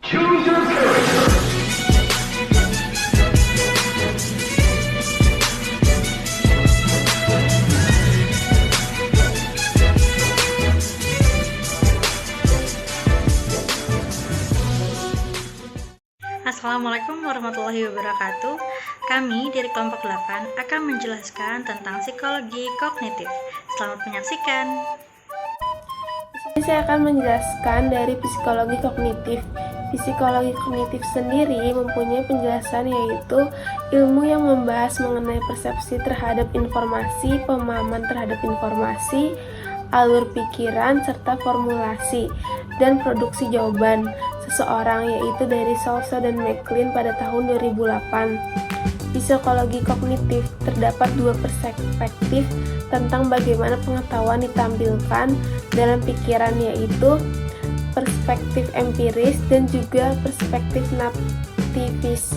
Choose your character. Assalamualaikum warahmatullahi wabarakatuh. Kami dari kelompok 8 akan menjelaskan tentang psikologi kognitif. Selamat menyaksikan. Di sini saya akan menjelaskan dari psikologi kognitif. Psikologi kognitif sendiri mempunyai penjelasan, yaitu ilmu yang membahas mengenai persepsi terhadap informasi, pemahaman terhadap informasi, alur pikiran, serta formulasi dan produksi jawaban seseorang, yaitu dari Salsa dan McLean pada tahun 2008. Psikologi kognitif terdapat dua perspektif tentang bagaimana pengetahuan ditampilkan dalam pikiran, yaitu perspektif empiris dan juga perspektif nativis.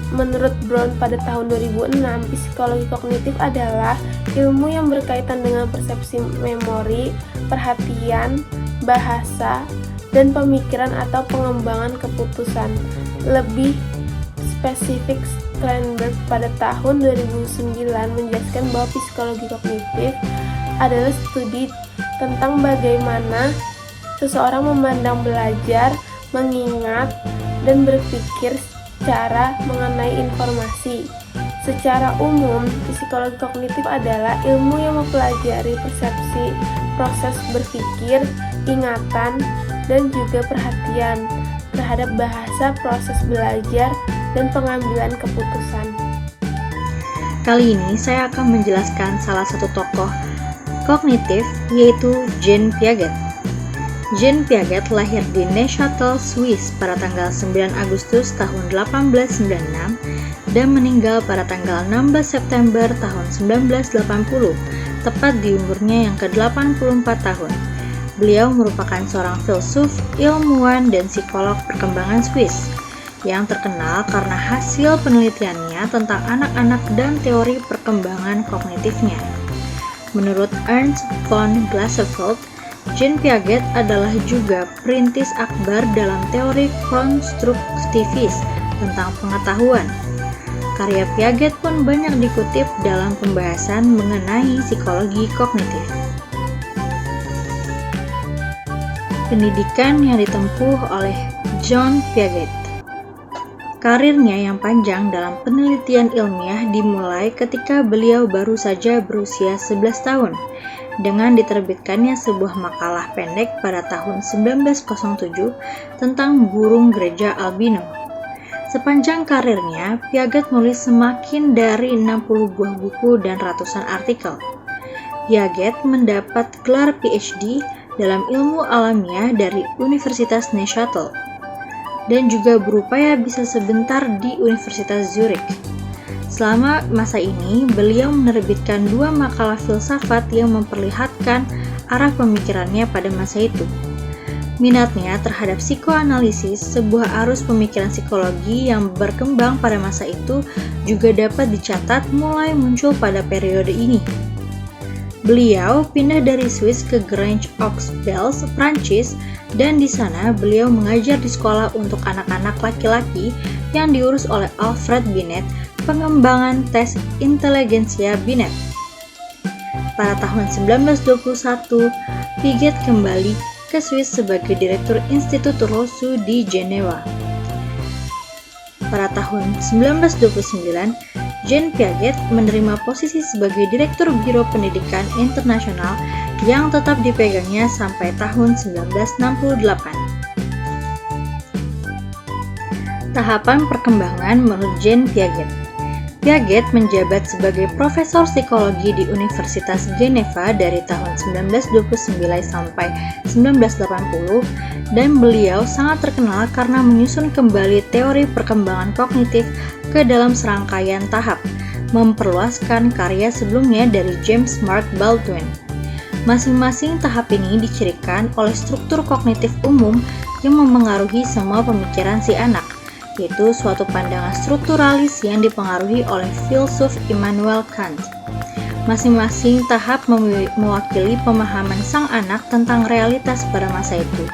Menurut Brown pada tahun 2006, psikologi kognitif adalah ilmu yang berkaitan dengan persepsi memori, perhatian, bahasa, dan pemikiran atau pengembangan keputusan. Lebih spesifik, Sternberg pada tahun 2009 menjelaskan bahwa psikologi kognitif adalah studi tentang bagaimana seseorang memandang, belajar, mengingat, dan berpikir secara mengenai informasi. Secara umum, psikologi kognitif adalah ilmu yang mempelajari persepsi, proses berpikir, ingatan, dan juga perhatian terhadap bahasa, proses belajar, dan pengambilan keputusan. Kali ini saya akan menjelaskan salah satu tokoh kognitif, yaitu Jean Piaget. Jean Piaget lahir di Neuchâtel, Swiss pada tanggal 9 Agustus tahun 1896 dan meninggal pada tanggal 16 September tahun 1980, tepat di umurnya yang ke-84 tahun. Beliau merupakan seorang filsuf, ilmuwan, dan psikolog perkembangan Swiss yang terkenal karena hasil penelitiannya tentang anak-anak dan teori perkembangan kognitifnya. Menurut Ernst von Glasersfeld, Jean Piaget adalah juga perintis akbar dalam teori konstruktivis tentang pengetahuan. Karya Piaget pun banyak dikutip dalam pembahasan mengenai psikologi kognitif. Pendidikan yang ditempuh oleh Jean Piaget. Karirnya yang panjang dalam penelitian ilmiah dimulai ketika beliau baru saja berusia 11 tahun dengan diterbitkannya sebuah makalah pendek pada tahun 1907 tentang burung gereja albino. Sepanjang karirnya, Piaget menulis semakin dari 60 buah buku dan ratusan artikel. Piaget mendapat gelar PhD dalam ilmu alamiah dari Universitas Neuchâtel dan juga berupaya bisa sebentar di Universitas Zurich. Selama masa ini, beliau menerbitkan 2 makalah filsafat yang memperlihatkan arah pemikirannya pada masa itu. Minatnya terhadap psikoanalisis, sebuah arus pemikiran psikologi yang berkembang pada masa itu, juga dapat dicatat mulai muncul pada periode ini. Beliau pindah dari Swiss ke Grange-aux-Belges, Prancis, dan di sana beliau mengajar di sekolah untuk anak-anak laki-laki yang diurus oleh Alfred Binet, pengembangan tes inteligensia Binet. Pada tahun 1921, Piaget kembali ke Swiss sebagai direktur Institut Rousseau di Jenewa. Pada tahun 1929, Jean Piaget menerima posisi sebagai Direktur Biro Pendidikan Internasional yang tetap dipegangnya sampai tahun 1968. Tahapan perkembangan menurut Jean Piaget. Piaget menjabat sebagai profesor psikologi di Universitas Geneva dari tahun 1929 sampai 1980 dan beliau sangat terkenal karena menyusun kembali teori perkembangan kognitif ke dalam serangkaian tahap, memperluaskan karya sebelumnya dari James Mark Baldwin. Masing-masing tahap ini dicirikan oleh struktur kognitif umum yang memengaruhi semua pemikiran si anak, yaitu suatu pandangan strukturalis yang dipengaruhi oleh filsuf Immanuel Kant. Masing-masing tahap mewakili pemahaman sang anak tentang realitas pada masa itu.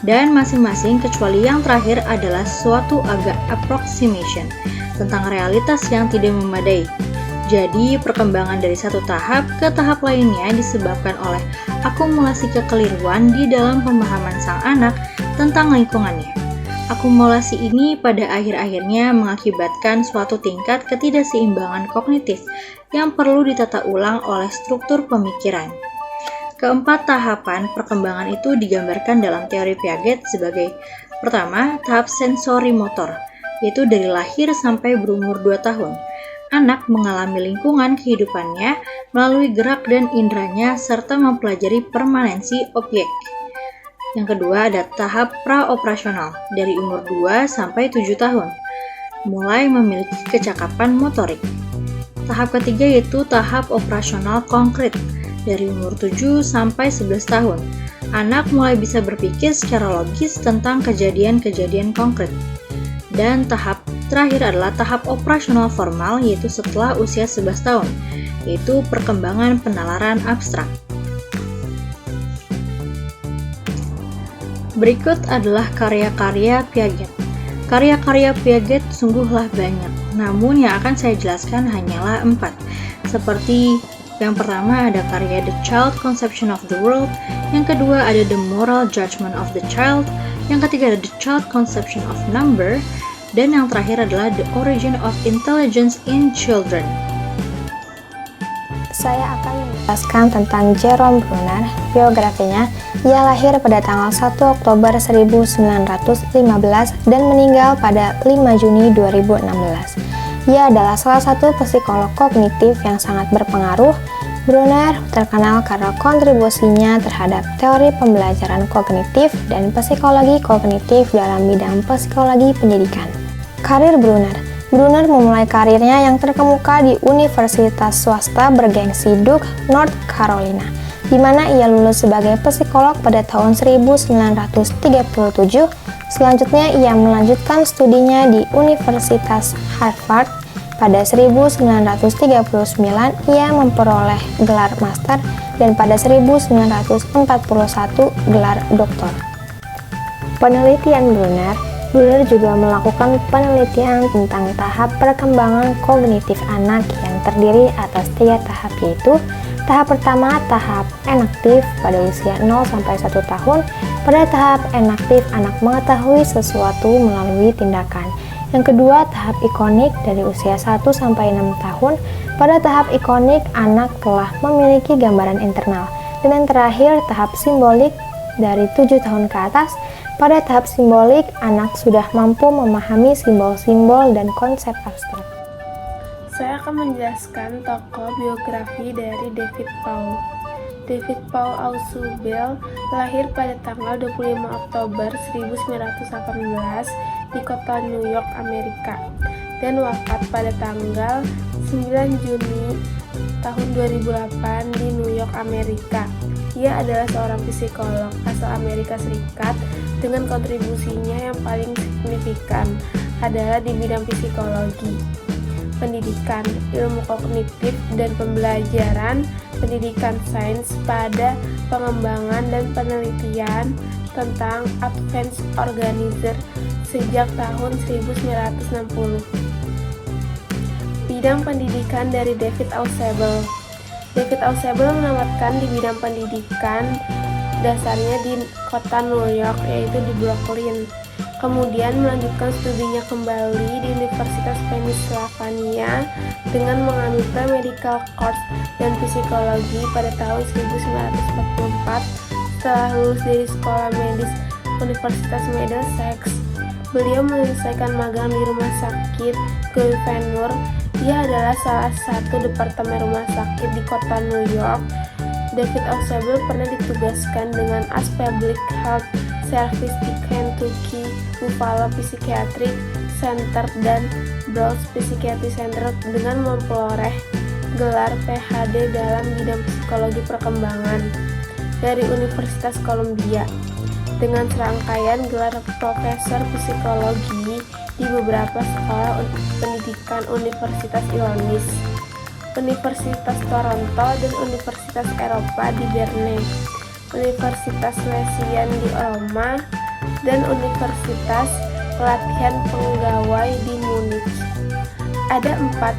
Dan masing-masing kecuali yang terakhir adalah suatu agak approximation tentang realitas yang tidak memadai. Jadi, perkembangan dari satu tahap ke tahap lainnya disebabkan oleh akumulasi kekeliruan di dalam pemahaman sang anak tentang lingkungannya. Akumulasi ini pada akhir-akhirnya mengakibatkan suatu tingkat ketidakseimbangan kognitif yang perlu ditata ulang oleh struktur pemikiran. Keempat tahapan perkembangan itu digambarkan dalam teori Piaget sebagai pertama, tahap sensori motor, yaitu dari lahir sampai berumur 2 tahun. Anak mengalami lingkungan kehidupannya melalui gerak dan inderanya serta mempelajari permanensi objek. Yang kedua ada tahap praoperasional dari umur 2 sampai 7 tahun, mulai memiliki kecakapan motorik. Tahap ketiga yaitu tahap operasional konkret dari umur 7 sampai 11 tahun. Anak mulai bisa berpikir secara logis tentang kejadian-kejadian konkret. Dan tahap terakhir adalah tahap operasional formal yaitu setelah usia 11 tahun, yaitu perkembangan penalaran abstrak. Berikut adalah karya-karya Piaget. Karya-karya Piaget sungguhlah banyak, namun yang akan saya jelaskan hanyalah 4. Seperti yang pertama ada karya The Child Conception of the World, yang kedua ada The Moral Judgment of the Child, yang ketiga ada The Child Conception of Number, dan yang terakhir adalah The Origin of Intelligence in Children. Saya akan menjelaskan tentang Jerome Bruner. Biografinya, ia lahir pada tanggal 1 Oktober 1915 dan meninggal pada 5 Juni 2016. Ia adalah salah satu psikolog kognitif yang sangat berpengaruh. Bruner terkenal karena kontribusinya terhadap teori pembelajaran kognitif dan psikologi kognitif dalam bidang psikologi pendidikan. Karir Bruner memulai karirnya yang terkemuka di universitas swasta bergengsi Duke, North Carolina, di mana ia lulus sebagai psikolog pada tahun 1937. Selanjutnya, ia melanjutkan studinya di Universitas Harvard. Pada 1939, ia memperoleh gelar master dan pada 1941 gelar doktor. Penelitian Bruner juga melakukan penelitian tentang tahap perkembangan kognitif anak yang terdiri atas 3 tahap, yaitu tahap pertama, tahap enaktif pada usia 0-1 tahun. Pada tahap enaktif, anak mengetahui sesuatu melalui tindakan. Yang kedua, tahap ikonik dari usia 1-6 tahun. Pada tahap ikonik, anak telah memiliki gambaran internal. Dan yang terakhir, tahap simbolik dari 7 tahun ke atas. Pada tahap simbolik, anak sudah mampu memahami simbol-simbol dan konsep abstrak. Saya akan menjelaskan tokoh biografi dari David Paul. David Paul Ausubel lahir pada tanggal 25 Oktober 1918 di kota New York, Amerika, dan wafat pada tanggal 9 Juni tahun 2008 di New York, Amerika. Ia adalah seorang psikolog asal Amerika Serikat dengan kontribusinya yang paling signifikan adalah di bidang psikologi, pendidikan, ilmu kognitif dan pembelajaran, pendidikan sains pada pengembangan dan penelitian tentang Advanced Organizer sejak tahun 1960. Bidang pendidikan dari David Ausubel. David Ausubel menamatkan di bidang pendidikan dasarnya di kota New York, yaitu di Brooklyn. Kemudian melanjutkan studinya kembali di Universitas Pennsylvania dengan mengambil pre-medical course dan psikologi pada tahun 1944. Setelah lulus dari sekolah medis Universitas Middlesex, beliau menyelesaikan magang di rumah sakit Guy Venur. Ia adalah salah satu departemen rumah sakit di kota New York. David Ausubel pernah ditugaskan dengan As Public Health Service di Kentucky, Buffalo Psychiatric Center dan Browns Psychiatric Center dengan memperoleh gelar PhD dalam bidang psikologi perkembangan dari Universitas Columbia, dengan serangkaian gelar profesor psikologi di beberapa sekolah pendidikan Universitas Illinois, Universitas Toronto, dan Universitas Eropa di Berne, Universitas Wesleyan di Roma, dan Universitas Pelatihan Pegawai di Munich. Ada 4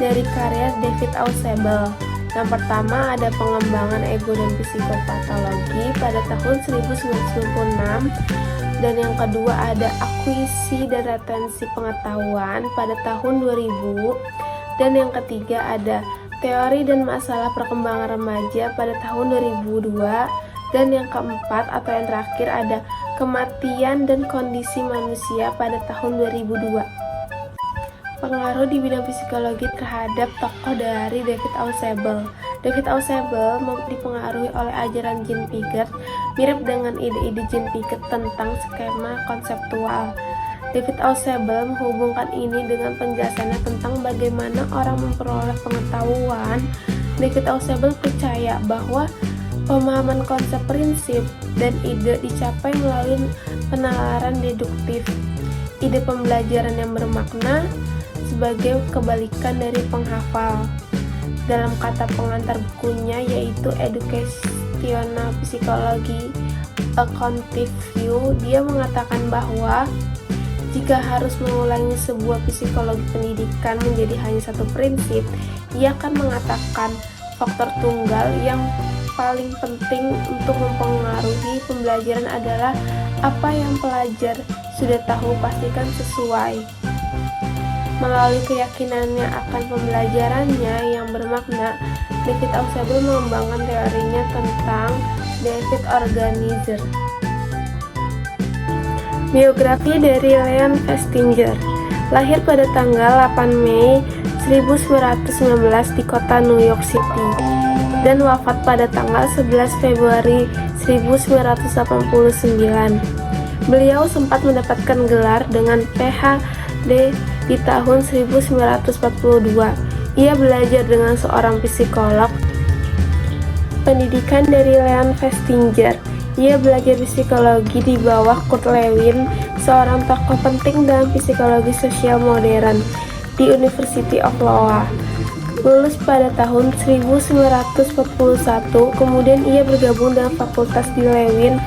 dari karya David Ausubel. Yang pertama ada pengembangan ego dan psikopatologi pada tahun 1996, dan yang kedua ada akuisisi dan retensi pengetahuan pada tahun 2000, dan yang ketiga ada teori dan masalah perkembangan remaja pada tahun 2002, dan yang keempat atau yang terakhir ada kematian dan kondisi manusia pada tahun 2002. Pengaruh di bidang psikologi terhadap tokoh dari David Ausubel. David Ausubel dipengaruhi oleh ajaran Jean Piaget, mirip dengan ide-ide Jean Piaget tentang skema konseptual. David Ausubel menghubungkan ini dengan penjelasannya tentang bagaimana orang memperoleh pengetahuan. David Ausubel percaya bahwa pemahaman konsep, prinsip, dan ide dicapai melalui penalaran deduktif. Ide pembelajaran yang bermakna sebagai kebalikan dari penghafal. Dalam kata pengantar bukunya yaitu Educational Psychology, A Cognitive View, dia mengatakan bahwa jika harus mengulangi sebuah psikologi pendidikan menjadi hanya satu prinsip, ia akan mengatakan faktor tunggal yang paling penting untuk mempengaruhi pembelajaran adalah apa yang pelajar sudah tahu pastikan sesuai. Melalui keyakinannya akan pembelajarannya yang bermakna, David Ausubel mengembangkan teorinya tentang David Organizer. Biografi dari Leon Festinger. Lahir pada tanggal 8 Mei 1919 di kota New York City dan wafat pada tanggal 11 Februari 1989. Beliau sempat mendapatkan gelar dengan PhD di tahun 1942. Ia belajar dengan seorang psikolog pendidikan dari Leon Festinger. Ia belajar psikologi di bawah Kurt Lewin, seorang tokoh penting dalam psikologi sosial modern di University of Iowa. Lulus pada tahun 1941, kemudian ia bergabung dengan fakultas di Lewin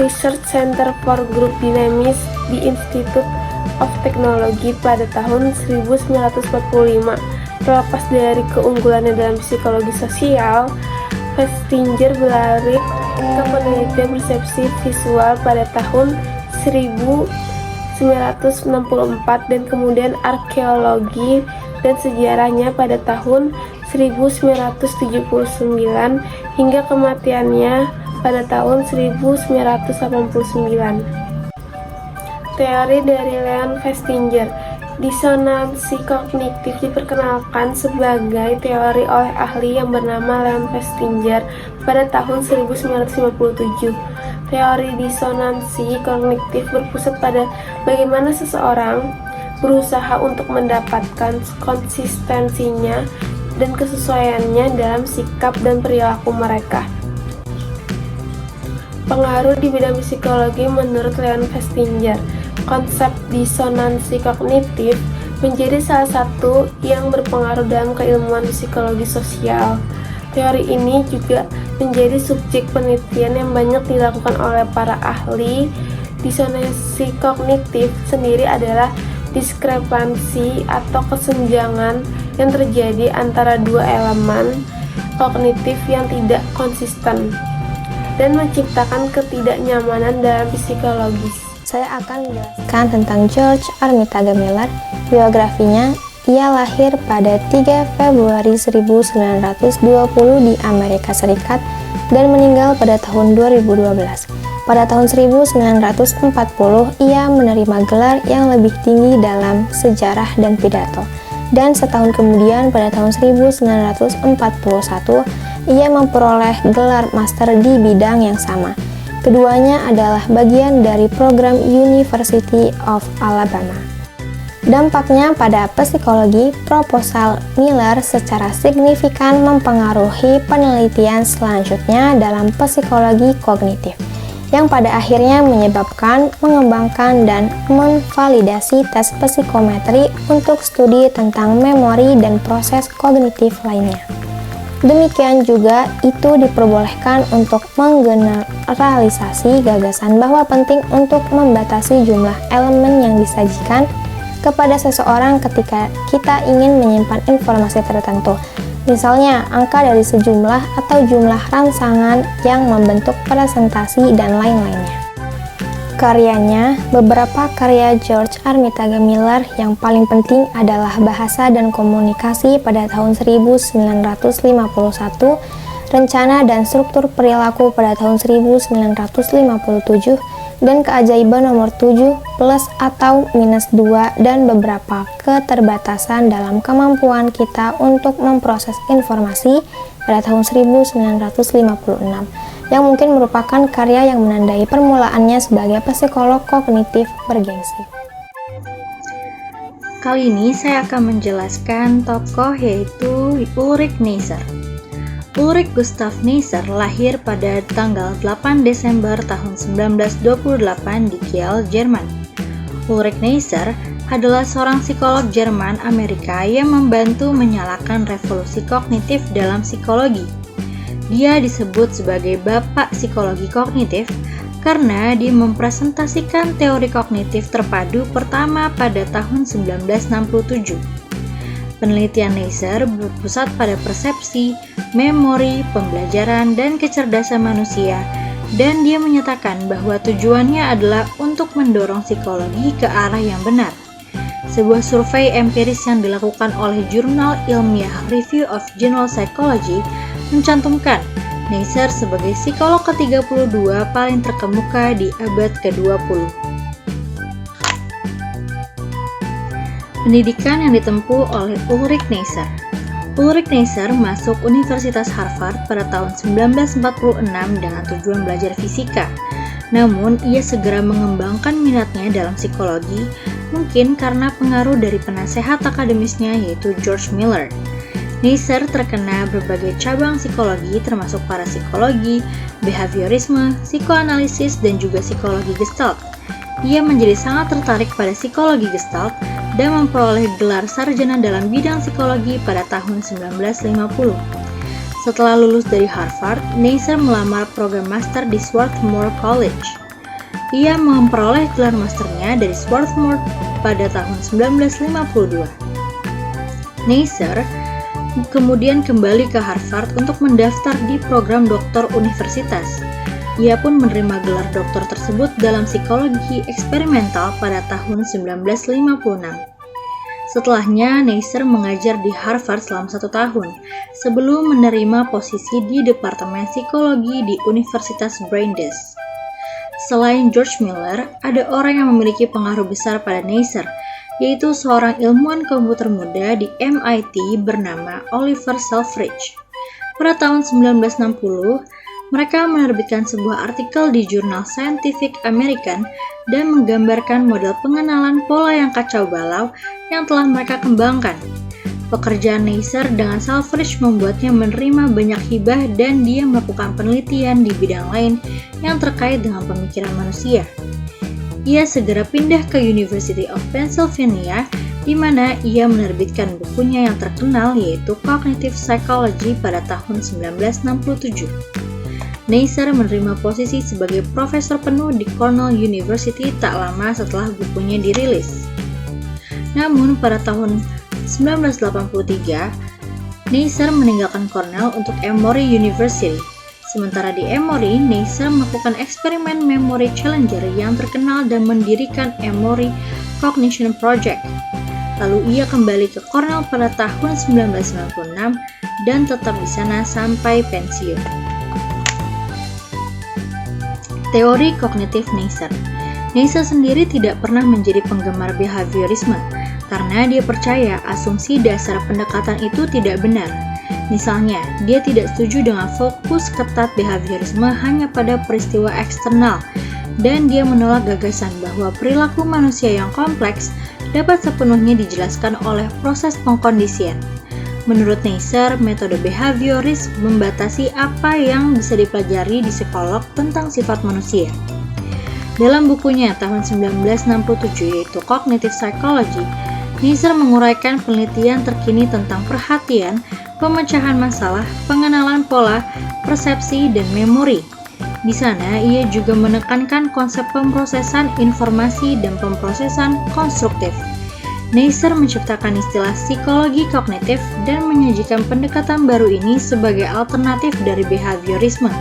Research Center for Group Dynamics di Institute of Technology pada tahun 1945. Terlepas dari keunggulannya dalam psikologi sosial, Festinger beralih ke penelitian persepsi visual pada tahun 1964 dan kemudian arkeologi dan sejarahnya pada tahun 1979 hingga kematiannya pada tahun 1989. Teori dari Leon Festinger. Disonansi kognitif diperkenalkan sebagai teori oleh ahli yang bernama Leon Festinger pada tahun 1957. Teori disonansi kognitif berpusat pada bagaimana seseorang berusaha untuk mendapatkan konsistensinya dan kesesuaiannya dalam sikap dan perilaku mereka. Pengaruh di bidang psikologi menurut Leon Festinger. Konsep disonansi kognitif menjadi salah satu yang berpengaruh dalam keilmuan psikologi sosial. Teori ini juga menjadi subjek penelitian yang banyak dilakukan oleh para ahli. Disonansi kognitif sendiri adalah diskrepansi atau kesenjangan yang terjadi antara dua elemen kognitif yang tidak konsisten dan menciptakan ketidaknyamanan dalam psikologis. Saya akan menjelaskan tentang George Armitage Miller. Biografinya, ia lahir pada 3 Februari 1920 di Amerika Serikat dan meninggal pada tahun 2012. Pada tahun 1940, ia menerima gelar yang lebih tinggi dalam sejarah dan pidato. Dan setahun kemudian, pada tahun 1941, ia memperoleh gelar master di bidang yang sama. Keduanya adalah bagian dari program University of Alabama. Dampaknya pada psikologi, proposal Miller secara signifikan mempengaruhi penelitian selanjutnya dalam psikologi kognitif, yang pada akhirnya menyebabkan mengembangkan dan memvalidasi tes psikometri untuk studi tentang memori dan proses kognitif lainnya. Demikian juga itu diperbolehkan untuk menggeneralisasi gagasan bahwa penting untuk membatasi jumlah elemen yang disajikan kepada seseorang ketika kita ingin menyimpan informasi tertentu. Misalnya, angka dari sejumlah atau jumlah rangsangan yang membentuk presentasi dan lain-lainnya. Karyanya, beberapa karya George Armitage Miller yang paling penting adalah Bahasa dan Komunikasi pada tahun 1951, Rencana dan Struktur Perilaku pada tahun 1957, dan Keajaiban nomor 7 plus atau minus 2 dan beberapa keterbatasan dalam kemampuan kita untuk memproses informasi pada tahun 1956, yang mungkin merupakan karya yang menandai permulaannya sebagai psikolog kognitif bergengsi. Kali ini saya akan menjelaskan tokoh yaitu Ulrich Neisser. Ulrich Gustav Neisser lahir pada tanggal 8 Desember tahun 1928 di Kiel, Jerman. Ulrich Neisser adalah seorang psikolog Jerman Amerika yang membantu menyalakan revolusi kognitif dalam psikologi. Dia disebut sebagai Bapak Psikologi Kognitif karena dia mempresentasikan teori kognitif terpadu pertama pada tahun 1967. Penelitian Neisser berpusat pada persepsi, memori, pembelajaran, dan kecerdasan manusia, dan dia menyatakan bahwa tujuannya adalah untuk mendorong psikologi ke arah yang benar. Sebuah survei empiris yang dilakukan oleh jurnal ilmiah Review of General Psychology mencantumkan Neisser sebagai psikolog ke-32 paling terkemuka di abad ke-20. Pendidikan yang ditempuh oleh Ulrich Neisser. Ulrich Neisser masuk Universitas Harvard pada tahun 1946 dengan tujuan belajar fisika. Namun, ia segera mengembangkan minatnya dalam psikologi, mungkin karena pengaruh dari penasehat akademisnya yaitu George Miller. Neisser terkena berbagai cabang psikologi termasuk parapsikologi, behaviorisme, psikoanalisis, dan juga psikologi Gestalt. Ia menjadi sangat tertarik pada psikologi Gestalt dan memperoleh gelar sarjana dalam bidang psikologi pada tahun 1950. Setelah lulus dari Harvard, Neisser melamar program master di Swarthmore College. Ia memperoleh gelar masternya dari Swarthmore pada tahun 1952. Neisser kemudian kembali ke Harvard untuk mendaftar di program doktor universitas. Ia pun menerima gelar doktor tersebut dalam psikologi eksperimental pada tahun 1956. Setelahnya, Neisser mengajar di Harvard selama 1 tahun, sebelum menerima posisi di Departemen Psikologi di Universitas Brandeis. Selain George Miller, ada orang yang memiliki pengaruh besar pada Neisser, yaitu seorang ilmuwan komputer muda di MIT bernama Oliver Selfridge. Pada tahun 1960, mereka menerbitkan sebuah artikel di jurnal Scientific American dan menggambarkan model pengenalan pola yang kacau balau yang telah mereka kembangkan. Pekerjaan Neisser dengan Selfridge membuatnya menerima banyak hibah dan dia melakukan penelitian di bidang lain yang terkait dengan pemikiran manusia. Ia segera pindah ke University of Pennsylvania, di mana ia menerbitkan bukunya yang terkenal yaitu Cognitive Psychology pada tahun 1967. Neisser menerima posisi sebagai profesor penuh di Cornell University tak lama setelah bukunya dirilis. Namun pada tahun 1983, Neisser meninggalkan Cornell untuk Emory University. Sementara di Emory, Neisser melakukan eksperimen Memory Challenger yang terkenal dan mendirikan Emory Cognition Project. Lalu ia kembali ke Cornell pada tahun 1996 dan tetap di sana sampai pensiun. Teori kognitif Neisser. Neisser sendiri tidak pernah menjadi penggemar behaviorisme karena dia percaya asumsi dasar pendekatan itu tidak benar. Misalnya, dia tidak setuju dengan fokus ketat behaviorisme hanya pada peristiwa eksternal, dan dia menolak gagasan bahwa perilaku manusia yang kompleks dapat sepenuhnya dijelaskan oleh proses pengkondisian. Menurut Neisser, metode behavioris membatasi apa yang bisa dipelajari di psikolog tentang sifat manusia. Dalam bukunya tahun 1967 yaitu Cognitive Psychology, Neisser menguraikan penelitian terkini tentang perhatian pemecahan masalah, pengenalan pola, persepsi, dan memori. Di sana, ia juga menekankan konsep pemrosesan informasi dan pemrosesan konstruktif. Neisser menciptakan istilah psikologi kognitif dan menyajikan pendekatan baru ini sebagai alternatif dari behaviorisme.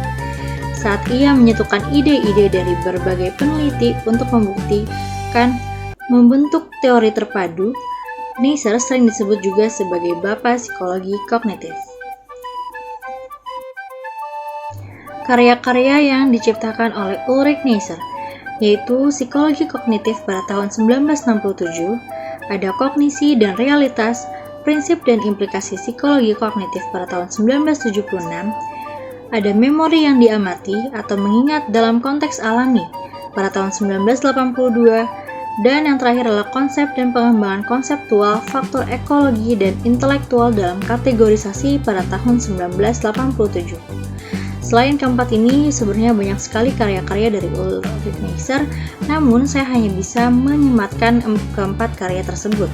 Saat ia menyatukan ide-ide dari berbagai peneliti untuk membuktikan membentuk teori terpadu, Neisser sering disebut juga sebagai Bapak Psikologi Kognitif. Karya-karya yang diciptakan oleh Ulrich Neisser, yaitu Psikologi Kognitif pada tahun 1967, ada Kognisi dan Realitas, Prinsip dan Implikasi Psikologi Kognitif pada tahun 1976, ada Memori yang Diamati atau Mengingat dalam Konteks Alami pada tahun 1982, dan yang terakhir adalah Konsep dan Pengembangan Konseptual, Faktor Ekologi dan Intelektual dalam Kategorisasi pada tahun 1987. Selain keempat ini, sebenarnya banyak sekali karya-karya dari Ulrich Neisser, namun saya hanya bisa menyematkan keempat karya tersebut.